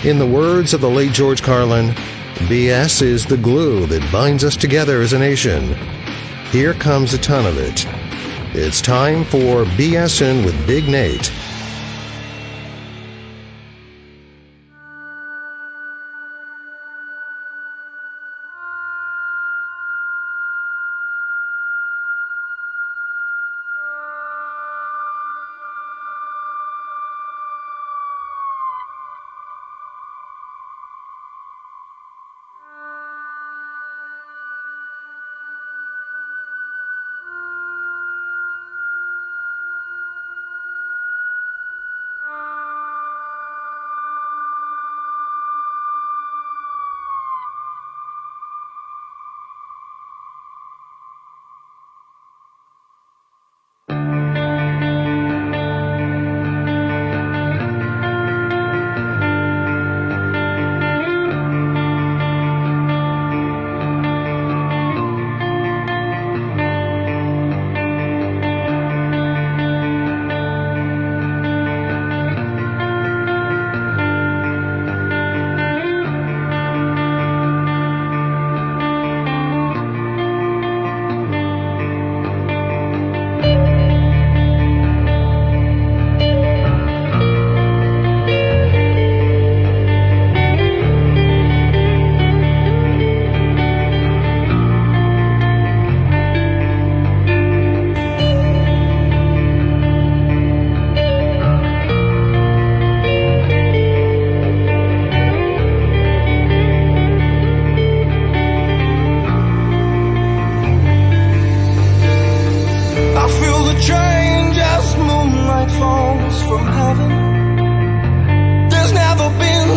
In the words of the late George Carlin, BS is the glue that binds us together as a nation. Here comes a ton of it. It's time for BSing with Big Nate.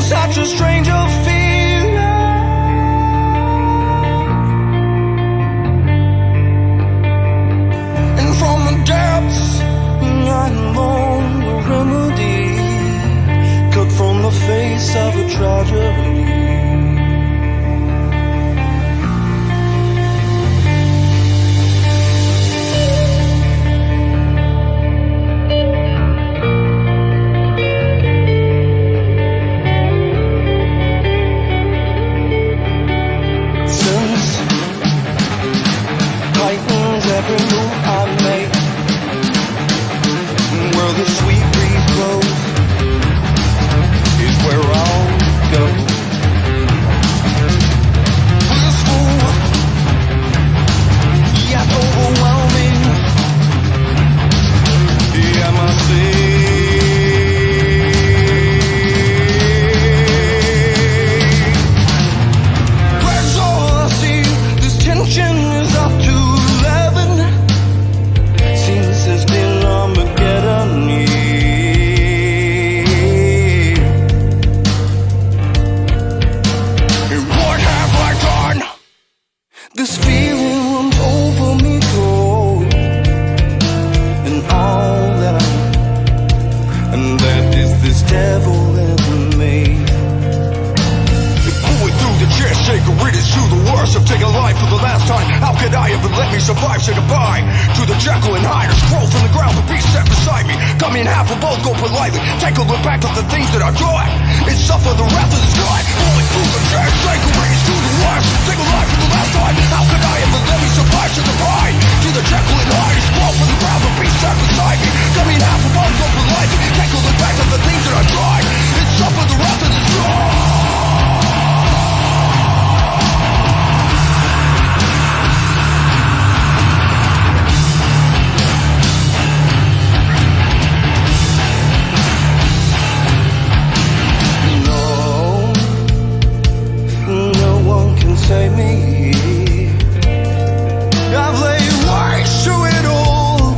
Such a stranger feeling, and from the depths I long a remedy, cut from the face of a tragedy. Every move I make, where the sweet breeze blows, is where I'll go. Blissful, yet overwhelming, yeah, my sea. Where's all I see? This tension is up to there's been Armageddon here. And what have I done? This feeling runs over me cold, and all that I am, and that is this devil in me. Going through the chair shaker, it is you the worst. I'm taking life for the last time. How could I ever let me survive? Say goodbye to the Jekyll and Hyde. Scroll from the ground, the beast set beside me. Cut me in half, we'll both go politely. Take a look back at the things that I've done and suffer the wrath of the sky. Going through the chair shaker, it is you the worst. Take a life for the last time. How could I ever let me survive? Say goodbye to the Jekyll and Hyde. Scroll from the ground, the beast set beside me. Cut me in half, we'll both go politely. Take a look back at the things that I've done and suffer the wrath of the sky. Save me. I've laid waste to it all,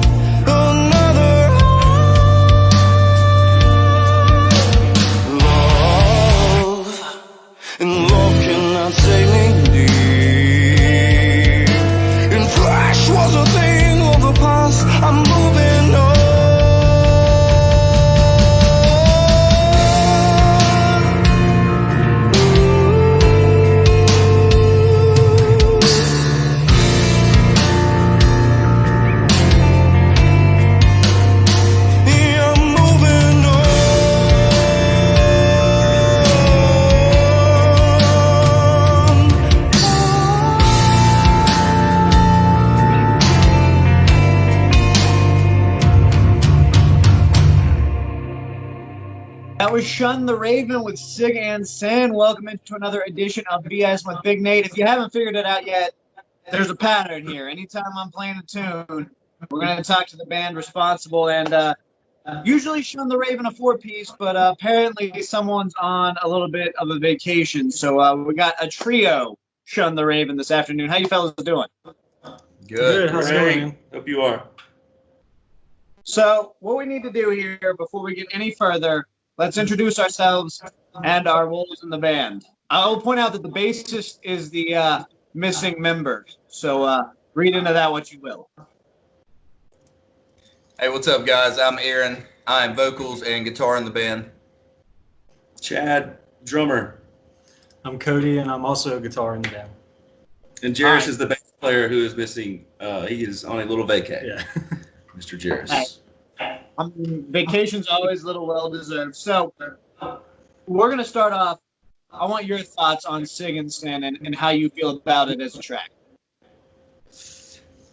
That was Shun the Raven with Sig and Sin. Welcome into another edition of BS with Big Nate. If you haven't figured it out yet, there's a pattern here. Anytime I'm playing a tune, we're going to talk to the band responsible. And usually Shun the Raven a four-piece, but apparently someone's on a little bit of a vacation. So we got a trio Shun the Raven this afternoon. How you fellas doing? Good. How's it going, man? Hope you are. So what we need to do here before we get any further, let's introduce ourselves and our roles in the band. I will point out that the bassist is the missing member. So read into that what you will. Hey, what's up, guys? I'm Aaron. I'm vocals and guitar in the band. Chad, drummer. I'm Cody, and I'm also a guitar in the band. And Jairus Hi. is the bass player who is missing. He is on a little vacay. Yeah. Mr. Jairus. Hi. Vacation's always a little well-deserved. So we're going to start off. I want your thoughts on Sig and Sin and how you feel about it as a track.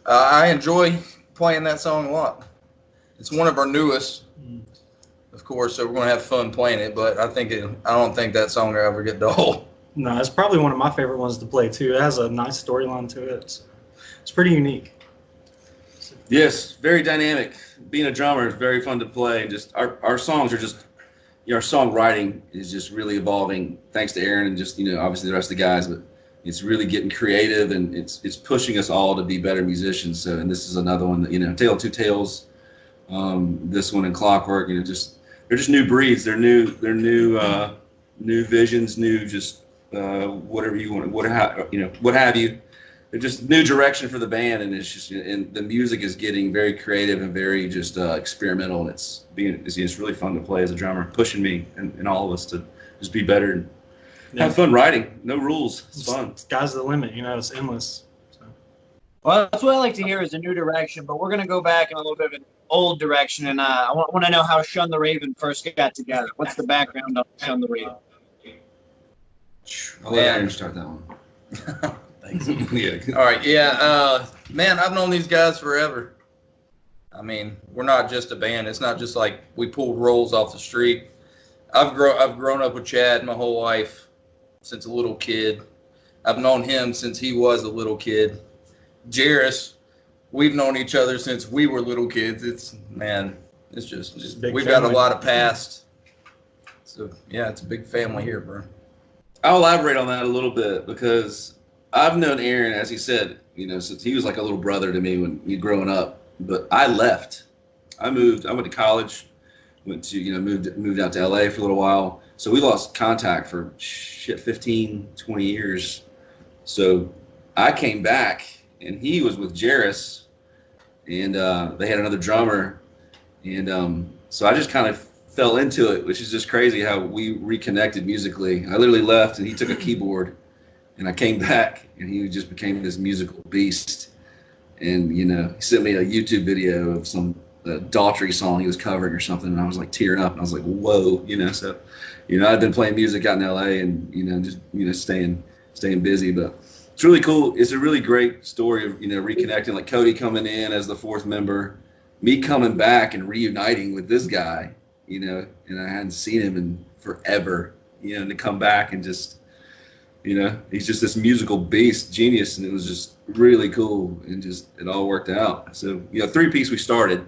I enjoy playing that song a lot. It's one of our newest, of course, so we're going to have fun playing it, but I don't think that song will ever get dull. No, it's probably one of my favorite ones to play, too. It has a nice storyline to it. So it's pretty unique. Yes, very dynamic. Being a drummer is very fun to play. Just our songs are just, our songwriting is just really evolving thanks to Aaron and just, obviously the rest of the guys, but it's really getting creative and it's pushing us all to be better musicians. So, and this is another one that, Tale of Two Tales, this one and Clockwork, they're just new breeds. They're new visions, new just whatever you want, what have you. They're just new direction for the band, and and the music is getting very creative and very just experimental, and it's really fun to play as a drummer, pushing me and all of us to just be better and have fun writing. No rules. It's fun. Sky's the limit. It's endless. So. Well, that's what I like to hear is a new direction, but we're going to go back in a little bit of an old direction, and I want to know how Shun the Raven first got together. What's the background of Shun the Raven? I'll let Aaron start that one. Thanks. Yeah. All right, yeah. Man, I've known these guys forever. I mean, we're not just a band. It's not just like we pulled rolls off the street. I've grown up with Chad my whole life since a little kid. I've known him since he was a little kid. Jairus, we've known each other since we were little kids. It's just big we've family. got a lot of past. So yeah, it's a big family here, bro. I'll elaborate on that a little bit because I've known Aaron, as he said, since he was like a little brother to me when we growing up. But I left. I went to college, moved out to LA for a little while. So we lost contact for 15, 20 years. So I came back and he was with Jairus and they had another drummer. And so I just kind of fell into it, which is just crazy how we reconnected musically. I literally left and he took a keyboard. And I came back, and he just became this musical beast. And, he sent me a YouTube video of some Daughtry song he was covering or something, and I was, like, tearing up. And I was like, whoa, So, I've been playing music out in L.A. and, just, staying busy. But it's really cool. It's a really great story of, reconnecting, like Cody coming in as the fourth member, me coming back and reuniting with this guy, and I hadn't seen him in forever, and to come back and just, he's just this musical beast, genius, and it was just really cool, and just it all worked out. So, three-piece we started.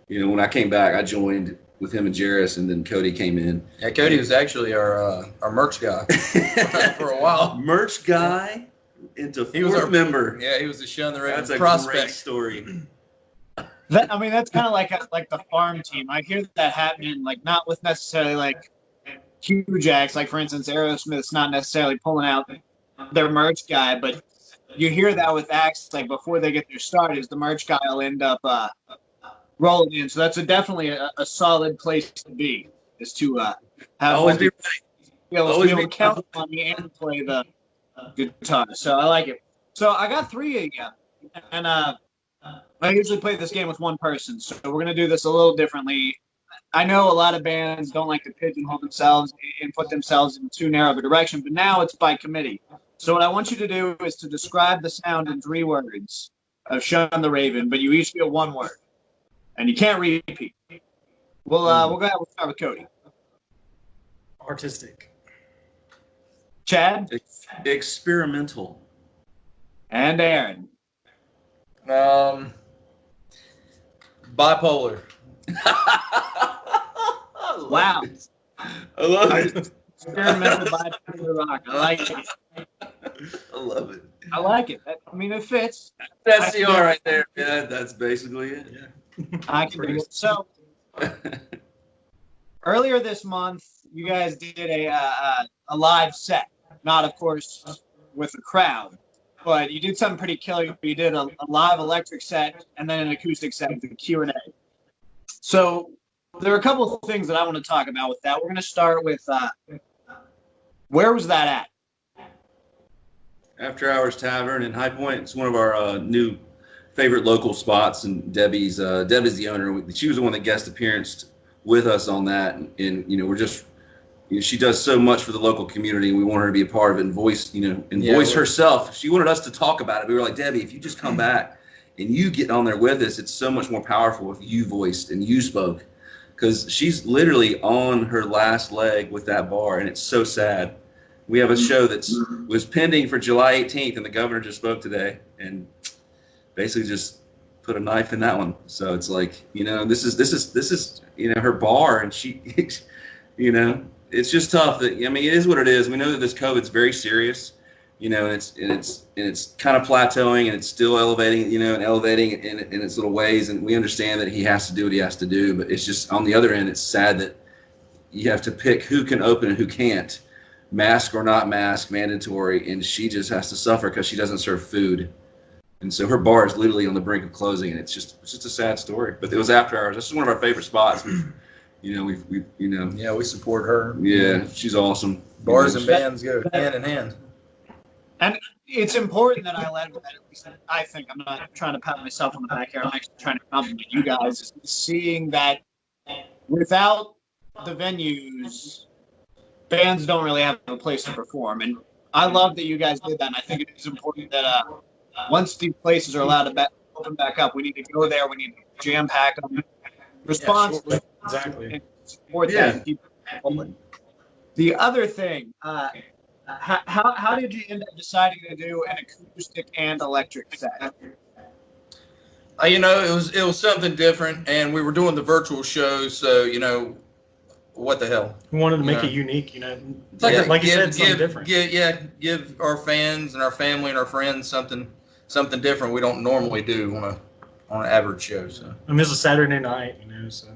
When I came back, I joined with him and Jairus, and then Cody came in. Yeah, Cody was actually our merch guy for a while. Merch guy into He was fourth our member. Yeah, he was the Shun the Raven That's a prospect. great story. That's kind of like the farm team. I hear that happening, like not with necessarily like huge acts, like for instance, Aerosmith's not necessarily pulling out their merch guy, but you hear that with acts like before they get their start, is the merch guy will end up rolling in. So that's definitely a solid place to be, is to have Always be be able to count on me and play the guitar. So I like it. So I got three of you, and I usually play this game with one person. So we're gonna do this a little differently. I know a lot of bands don't like to pigeonhole themselves and put themselves in too narrow of a direction, but now it's by committee. So what I want you to do is to describe the sound in 3 words of Shun the Raven, but you each get 1 word, and you can't repeat. We'll go ahead. We'll start with Cody. Artistic. Chad Experimental. and Aaron. Bipolar. Wow. I love it. Experimental bipolar rock. I like it. I love it. I like it. I mean, it fits. That's the R right there. Yeah, that's basically it. Yeah. I can do it. So earlier this month, you guys did a live set. Not, of course, with a crowd, but you did something pretty killer. You did a live electric set and then an acoustic set with a Q&A. So there are a couple of things that I want to talk about with that. We're going to start with where was that at? After Hours Tavern in High Point. It's one of our new favorite local spots, and Debbie's the owner. She was the one that guest appearanced with us on that, and we're just, she does so much for the local community, and we want her to be a part of it and voice, voice herself. She wanted us to talk about it. We were like, Debbie, if you just come back and you get on there with us, it's so much more powerful if you voiced and you spoke, because she's literally on her last leg with that bar, and it's so sad. We have a show was pending for July 18th, and the governor just spoke today and basically just put a knife in that one. So it's like, this is her bar, and she, it's just tough. That, I mean, it is what it is. We know that this COVID's very serious, and it's kind of plateauing, and it's still elevating, and elevating in its little ways. And we understand that he has to do what he has to do, but it's just, on the other end, it's sad that you have to pick who can open and who can't. Mask or not mask, mandatory, and she just has to suffer because she doesn't serve food, and so her bar is literally on the brink of closing, and it's just a sad story. But it was After Hours. This is one of our favorite spots. Yeah, we support her. Yeah, she's awesome. Bars and bands go hand in hand. And it's important that I led with that. At least I think. I'm not trying to pat myself on the back here. I'm actually trying to compliment you guys. Is seeing that without the venues, bands don't really have a place to perform, and I love that you guys did that. And I think it is important that once these places are allowed to open back up, we need to go there. We need to jam pack them responsibly. Yeah, sure. Exactly. And support that and keep it open. The other thing, how did you end up deciding to do an acoustic and electric set? It was something different, and we were doing the virtual show, so what the hell? We wanted to make it unique, like you said, something different. Give our fans and our family and our friends something different we don't normally do on an average show. So I mean, it's a Saturday night, so.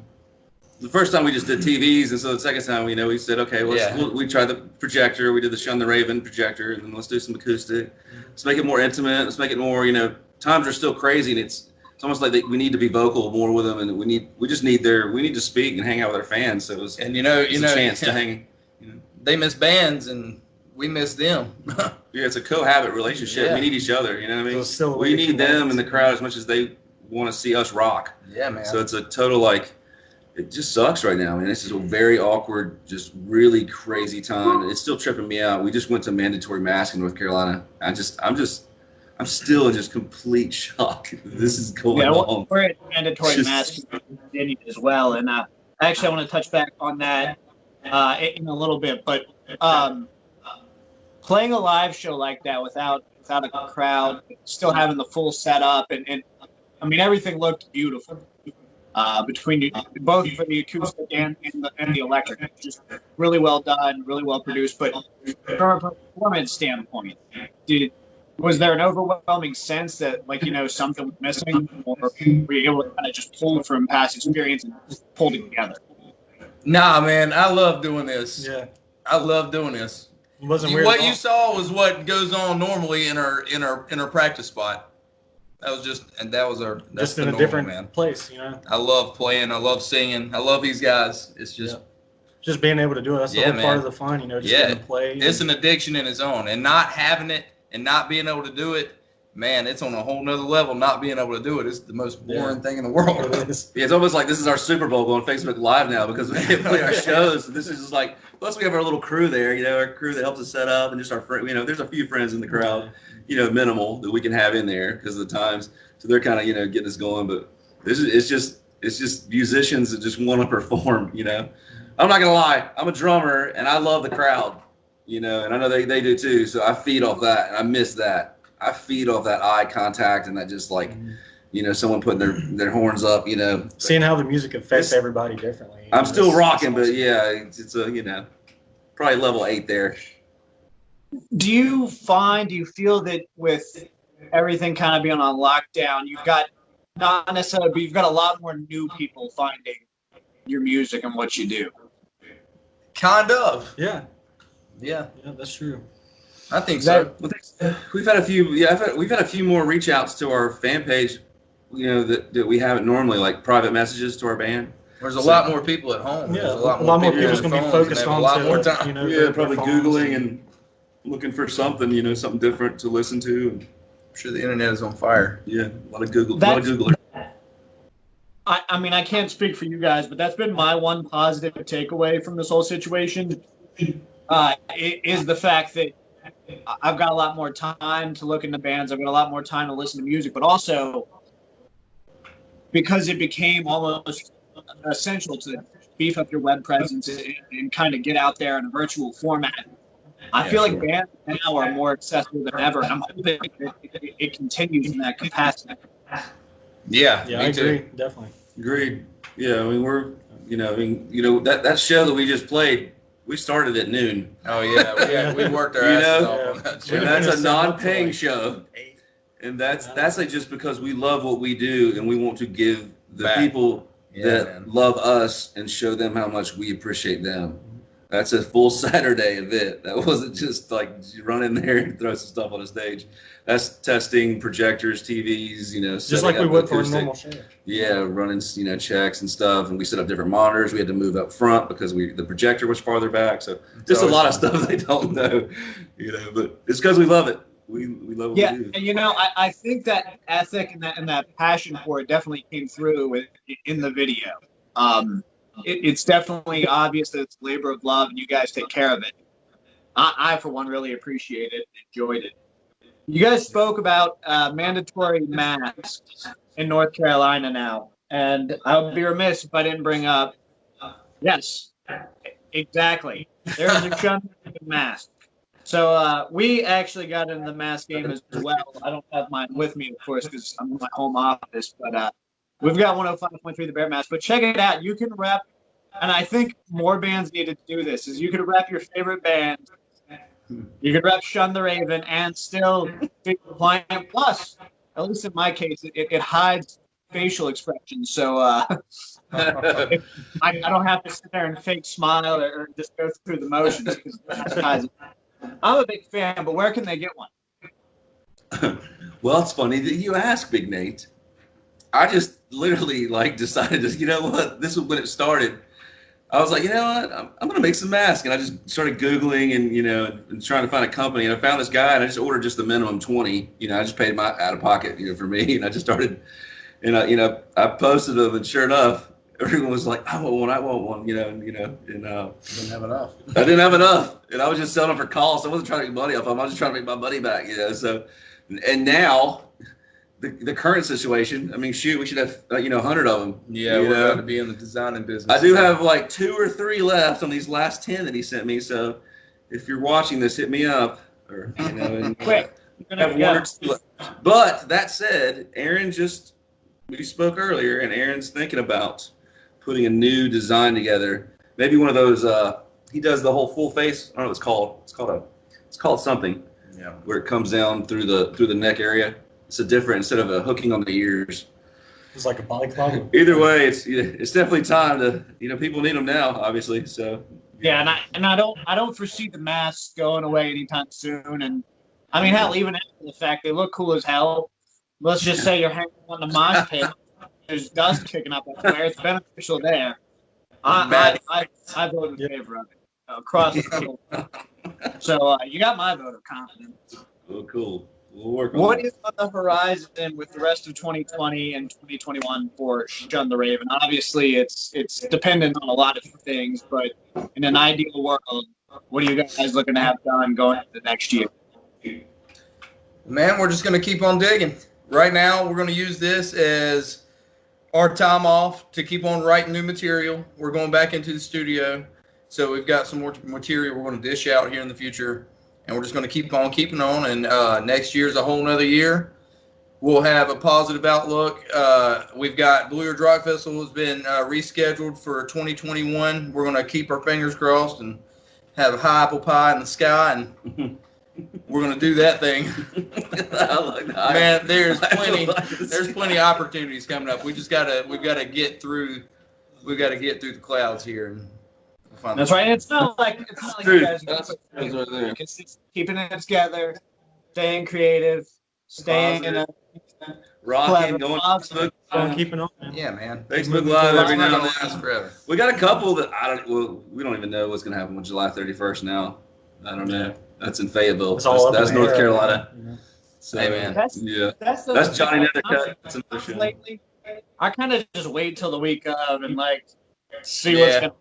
The first time we just did TVs, and so the second time, we said, okay, we tried the projector. We did the Shun the Raven projector, and then let's do some acoustic. Let's make it more intimate. Let's make it more, times are still crazy, and it's almost like we need to be vocal more with them, and we need to speak and hang out with our fans. So it was, a chance to hang. They miss bands, and we miss them. Yeah, it's a cohabit relationship. Yeah. We need each other. You know what I mean? So we need them in the crowd as much as they want to see us rock. Yeah, man. So it's a total it just sucks right now. I mean, this is a very awkward, just really crazy time. It's still tripping me out. We just went to mandatory mask in North Carolina. I'm still in just complete shock. This is going on. We're at mandatory mask in Virginia as well, and actually I want to touch back on that in a little bit. But playing a live show like that without a crowd, still having the full setup, and I mean everything looked beautiful. Between both for the acoustic and the electric, just really well done, really well produced. But from a performance standpoint, was there an overwhelming sense that something was missing, or were you able to kind of just pull from past experience and just pull it together? Nah, man, I love doing this. Yeah, I love doing this. it wasn't weird. What you saw was what goes on normally in our practice spot. That was just in a normal, different place, I love playing. I love singing. I love these guys. It's just being able to do it. That's the whole part of the fun, just getting to play. It's an addiction in its own, and not having it and not being able to do it, man, it's on a whole nother level. Not being able to do it is the most boring thing in the world. Yeah, it's almost like this is our Super Bowl going Facebook Live now, because we can't play our shows. This is just like, plus we have our little crew there, our crew that helps us set up, and just our friend, there's a few friends in the crowd, minimal, that we can have in there because of the times. So they're kind of, getting us going. But it's just musicians that just want to perform, I'm not gonna lie, I'm a drummer and I love the crowd, and I know they do too. So I feed off that, and I miss that. I feed off that eye contact and that just like, someone putting their horns up, Seeing how the music affects everybody differently. I'm still rocking, but yeah, it's a probably level 8 there. Do you feel that with everything kind of being on lockdown, you've got not necessarily, but you've got a lot more new people finding your music and what you do? Kind of. Yeah, Yeah, that's true. I think so. We've had a few, we've had a few more reach outs to our fan page, that we haven't normally, like private messages to our band. There's a lot more people at home. Yeah, There's a lot more people's going to be focused on a lot more time. Probably Googling and looking for something, something different to listen to. I'm sure the internet is on fire. Yeah, a lot of Googler. I mean, I can't speak for you guys, but that's been my one positive takeaway from this whole situation, is the fact that I've got a lot more time to look into bands. I've got a lot more time to listen to music, but also because it became almost essential to beef up your web presence and kind of get out there in a virtual format. I feel like bands now are more accessible than ever, and I'm hoping it continues in that capacity. Yeah, I agree, definitely. Agreed. Yeah, I mean that show that we just played, we started at noon. Oh yeah, we worked our asses off on that show. And that's a non-paying show, and that's like just because we love what we do and we want to give the people that love us and show them how much we appreciate them. That's a full Saturday event. That wasn't just like you run in there and throw some stuff on the stage. That's testing projectors, TVs, just like we would for a normal show. Yeah, running, checks and stuff, and we set up different monitors. We had to move up front because the projector was farther back. So just a lot of stuff they don't know, But it's because we love it. We love what we do. And I think that ethic and that passion for it definitely came through in the video. It's definitely obvious that it's a labor of love, and you guys take care of it. I for one, really appreciate it and enjoyed it. You guys spoke about mandatory masks in North Carolina now, and I would be remiss if I didn't bring up, yes, exactly. There's a Shun the Raven mask. So we actually got into the mask game as well. I don't have mine with me, of course, because I'm in my home office, but we've got 105.3 The Bear Mask. But check it out. You can rep, and I think more bands need to do this, is you can rep your favorite band. You could rep Shun the Raven and still be compliant. Plus, at least in my case, it hides facial expressions. So I don't have to sit there and fake smile or just go through the motions. I'm a big fan, but where can they get one? Well, it's funny that you ask, Big Nate. I just literally decided to, this was when it started. I was like, I'm going to make some masks. And I just started Googling and trying to find a company. And I found this guy, and I just ordered just the minimum 20. I just paid my out of pocket, for me. And I just started, and I posted them, and sure enough, everyone was like, I want one, and didn't have enough. I didn't have enough. And I was just selling them for cost. I wasn't trying to make money off them. I was just trying to make my money back, So, and now, the current situation, I mean, shoot, we should have 100 of them. Yeah, we're going to be in the designing business. I do have 2 or 3 left on these last 10 that he sent me. So if you're watching this, hit me up. Or and quick. Have 1 or 2 left. But that said, we spoke earlier, and Aaron's thinking about putting a new design together. Maybe one of those. He does the whole full face. I don't know what it's called. It's called something. Yeah. Where it comes down through the neck area. It's a different, instead of a hooking on the ears. It's like a balaclava. Either way, it's definitely time to, people need them now, obviously. So yeah, and I don't foresee the masks going away anytime soon. And I mean, hell, even after the fact, they look cool as hell. Let's just say you're hanging on the mosh pit. There's dust kicking up everywhere. It's beneficial there. I vote in favor of it across the board. So you got my vote of confidence. Oh, cool. We'll work on What is on the horizon with the rest of 2020 and 2021 for Shun the Raven? Obviously, it's dependent on a lot of things, but in an ideal world, what are you guys looking to have done going into the next year? Man, we're just going to keep on digging. Right now, we're going to use this as our time off to keep on writing new material. We're going back into the studio. So we've got some more material we're going to dish out here in the future. And we're just going to keep on keeping on. And next year's a whole nother year. We'll have a positive outlook. We've got Blue Ridge Rock Festival has been rescheduled for 2021. We're going to keep our fingers crossed and have a high apple pie in the sky, and we're going to do that thing. Man, there's plenty of opportunities coming up. We've got to get through the clouds here. And find That's right. It's not like you guys are That's keeping it together, staying creative, staying in a rocking, going positive. Keeping on, man. Yeah, man. Facebook Live every now and It's not gonna then. last forever. We got a couple that we don't even know what's going to happen with July 31st now. I don't know. That's in Fayetteville. It's all That's up in the North air, Carolina. you know. So, Hey, man. yeah. That's Johnny Nethercutt. That's another show. Lately, I kind of just wait till the week of and see what's Yeah. going to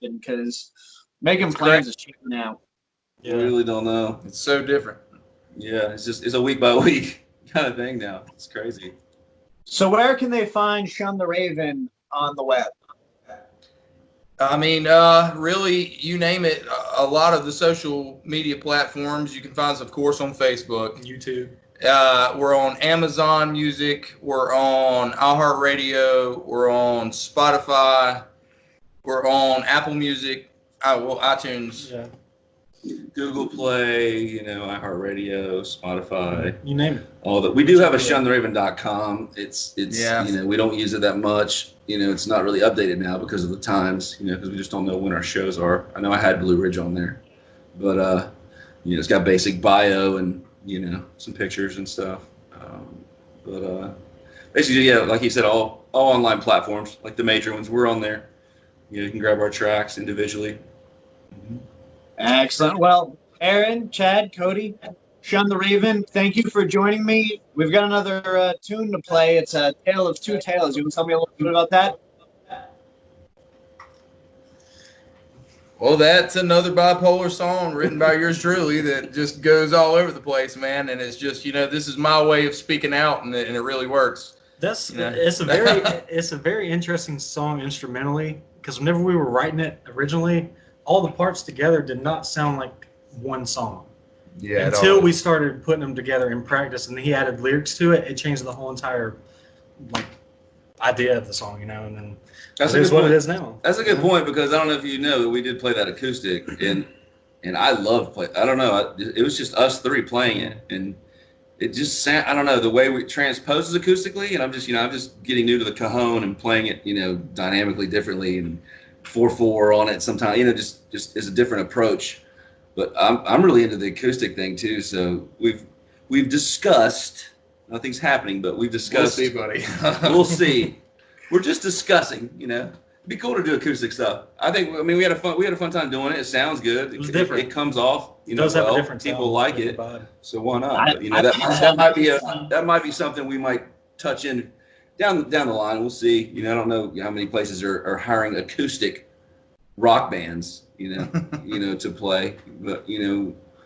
happen because making plans is cheap now. We really don't know. It's so different. Yeah, it's a week by week kind of thing now. It's crazy. So where can they find Shun the Raven on the web? I mean, really, you name it. A lot of the social media platforms. You can find us, of course, on Facebook. YouTube. We're on Amazon Music. We're on iHeartRadio. We're on Spotify. We're on Apple Music. iTunes. Yeah. Google Play, iHeartRadio, Spotify, You name it. all that. We do have a shuntheraven.com. It's Yeah. we don't use it that much. It's not really updated now because of the times, because we just don't know when our shows are. I know I had Blue Ridge on there, but it's got basic bio and some pictures and stuff. But basically, yeah, like you said, all online platforms, like the major ones, we're on there. You can grab our tracks individually. Excellent. Well, Aaron, Chad, Cody, Shun the Raven, thank you for joining me. We've got another tune to play. It's a Tale of Two Tales. You want to tell me a little bit about that? Well, that's another bipolar song written by yours truly that just goes all over the place, man. And it's just, this is my way of speaking out, and it really works. It's a very interesting song instrumentally, because whenever we were writing it originally, all the parts together did not sound like one song. Yeah. Until we started putting them together in practice, and he added lyrics to it, it changed the whole entire idea of the song, and then That's it is what it is now. That's a good point, because I don't know if you know that we did play that acoustic, and I love play. I don't know. It was just us three playing it, and it just sound. I don't know the way we transposes acoustically, and I'm just getting new to the cajon and playing it, dynamically differently and 4/4 on it sometimes. Just is a different approach. But I'm really into the acoustic thing too. So we've discussed. Nothing's happening, but we've discussed. We'll see, buddy. We'll see. We're just discussing. It'd be cool to do acoustic stuff. We had a fun time doing it. It sounds good. It was different. It comes off. It does have a different people sound, like it. different vibe. So why not? But, that might be something we might touch in down the line. We'll see. I don't know how many places are hiring acoustic rock bands. To play. But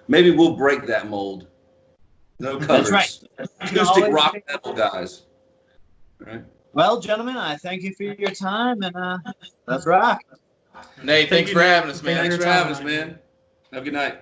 maybe we'll break that mold. No covers. That's right. Acoustic rock metal guys. All right. Well, gentlemen, I thank you for your time, and let's rock. Nate, thanks for having us, man. Thanks for having us, man. Have a good night.